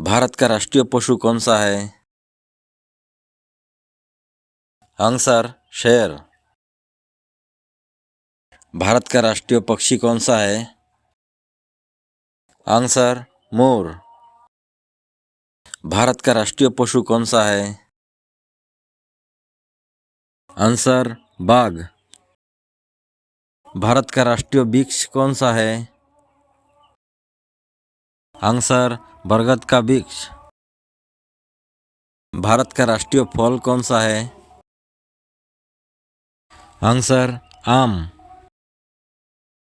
भारत का राष्ट्रीय पशु कौन सा है? आंसर शेर। भारत का राष्ट्रीय पक्षी कौन सा है? Answer more. भारत का राष्ट्रीय पशु कौन सा है? आंसर बाघ। भारत का राष्ट्रीय वृक्ष कौन सा है? आंसर बरगद का वृक्ष। भारत का राष्ट्रीय फल कौन सा है? आंसर आम।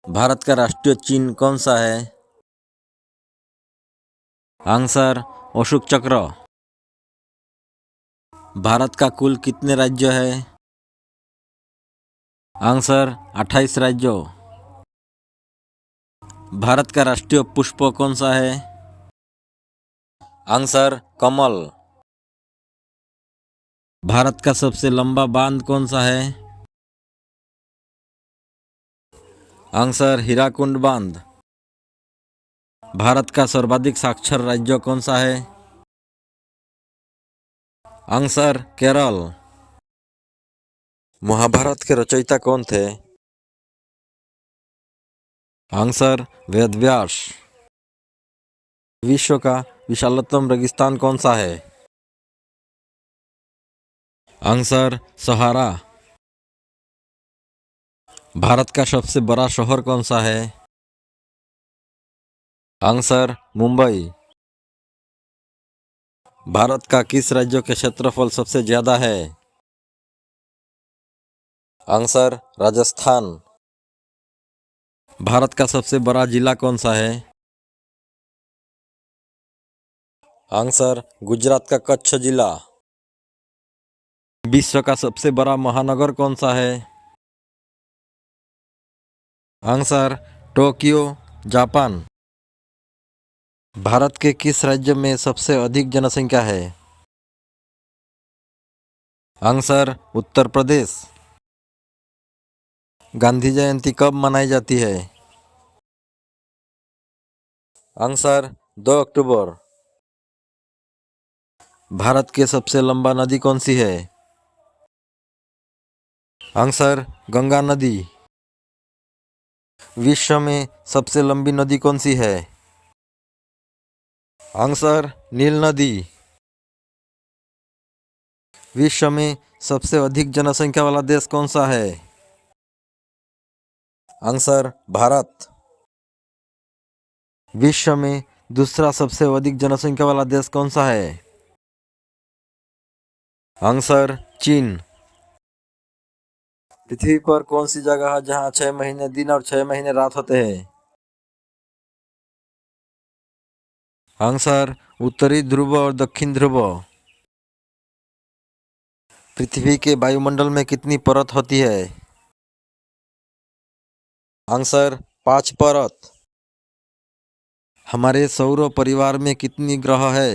भारत का राष्ट्रीय चिन्ह कौन सा है? आंसर अशोक चक्र। भारत का कुल कितने राज्य है? आंसर 28 राज्यों। भारत का राष्ट्रीय पुष्प कौन सा है? आंसर कमल। भारत का सबसे लंबा बांध कौन सा है? आंसर हीराकुंड बांध। भारत का सर्वाधिक साक्षर राज्य कौन सा है? आंसर केरल। महाभारत के रचयिता कौन थे? आंसर वेदव्यास। विश्व का विशालतम रेगिस्तान कौन सा है? Answer Sahara. भारत का सबसे बड़ा शहर कौन सा है? आंसर मुंबई। भारत का किस राज्य के क्षेत्रफल सबसे ज्यादा है? आंसर राजस्थान। भारत का सबसे बड़ा जिला कौन सा है? आंसर गुजरात का कच्छ जिला। विश्व का सबसे बड़ा महानगर कौन सा है? Answer Tokyo Japan. भारत के किस राज्य में सबसे अधिक जनसंख्या है? आंसर उत्तर प्रदेश। गांधी जयंती कब मनाई जाती है? आंसर 2 अक्टूबर। भारत की सबसे लंबा नदी कौन सी है? आंसर गंगा नदी। विश्व में सबसे लंबी नदी कौन सी है? आंसर नील नदी। विश्व में सबसे अधिक जनसंख्या वाला देश कौन सा है? आंसर भारत। विश्व में दूसरा सबसे अधिक जनसंख्या वाला देश कौन सा है? आंसर चीन। पृथ्वी पर कौन सी जगह है जहां 6 महीने दिन और 6 महीने रात होते हैं? आंसर उत्तरी ध्रुव और दक्षिण ध्रुव। पृथ्वी के वायुमंडल में कितनी परत होती है? आंसर 5 परत। हमारे सौर परिवार में कितनी ग्रह है?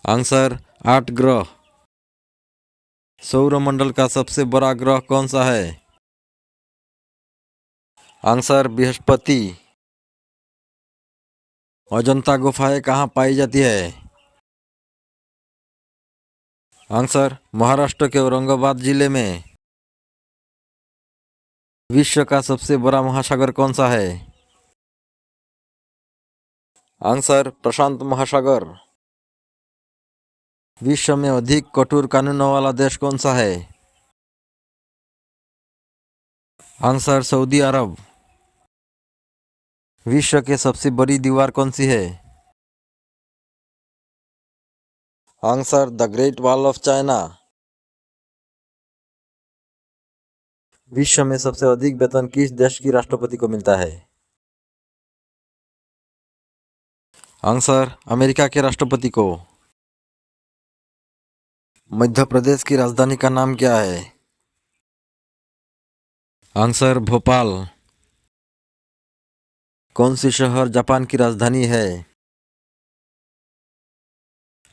आंसर 8 ग्रह। सौरमंडल का सबसे बड़ा ग्रह कौन सा है? आंसर बृहस्पति। अजंता गुफाएं कहाँ पाई जाती है? आंसर महाराष्ट्र के औरंगाबाद जिले में। विश्व का सबसे बड़ा महासागर कौन सा है? आंसर प्रशांत महासागर। विश्व में अधिक कठोर कानूनों वाला देश कौन सा है? आंसर सऊदी अरब। विश्व की सबसे बड़ी दीवार कौन सी है? Answer the great wall of China. विश्व में सबसे अधिक वेतन किस देश की राष्ट्रपति को मिलता है? आंसर अमेरिका के राष्ट्रपति को। मध्य प्रदेश की राजधानी का नाम क्या है? आंसर भोपाल। कौन सी शहर जापान की राजधानी है?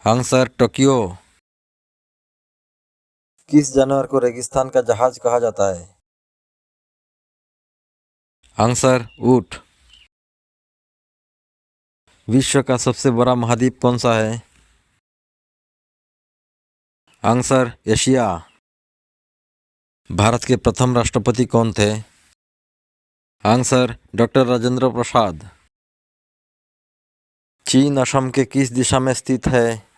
Answer Tokyo. किस जानवर को रेगिस्तान का जहाज कहा जाता है? आंसर ऊंट। विश्व का सबसे बड़ा महाद्वीप कौन सा है? Answer Asia. भारत के प्रथम राष्ट्रपति कौन थे? Answer doctor Rajendra Prasad. चीन असम के किस दिशा में स्थित है?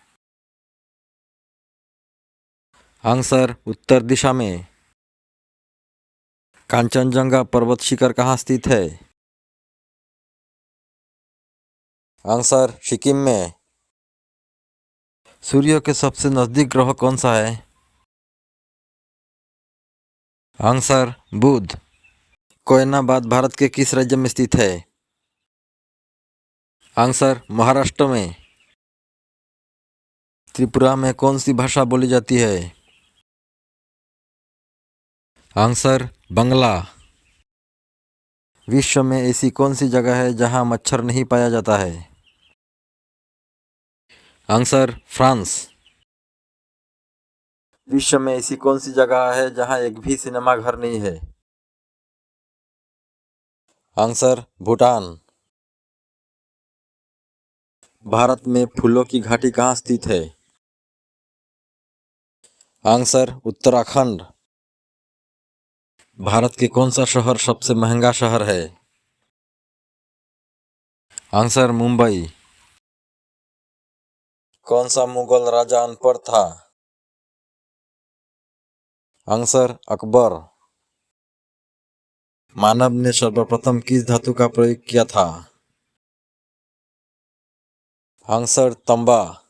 आंसर उत्तर दिशा में। कांचनजंगा पर्वत शिखर कहाँ स्थित है? आंसर सिक्किम में। सूर्य के सबसे नजदीक ग्रह कौन सा है? आंसर बुध। कोयनाबाद भारत के किस राज्य में स्थित है? आंसर महाराष्ट्र में। त्रिपुरा में कौन सी भाषा बोली जाती है? आंसर बांग्ला। विश्व में ऐसी कौन सी जगह है जहां मच्छर नहीं पाया जाता है? Answer France. विश्व में ऐसी कौन सी जगह है जहां एक भी सिनेमा घर नहीं है? आंसर भूटान। भारत में फूलों की घाटी कहाँ स्थित है? आंसर उत्तराखंड। भारत के कौन सा शहर सबसे महंगा शहर है? आंसर मुंबई। कौन सा मुगल राजा अनपढ़ था? आंसर अकबर। मानव ने सर्वप्रथम किस धातु का प्रयोग किया था? आंसर तांबा।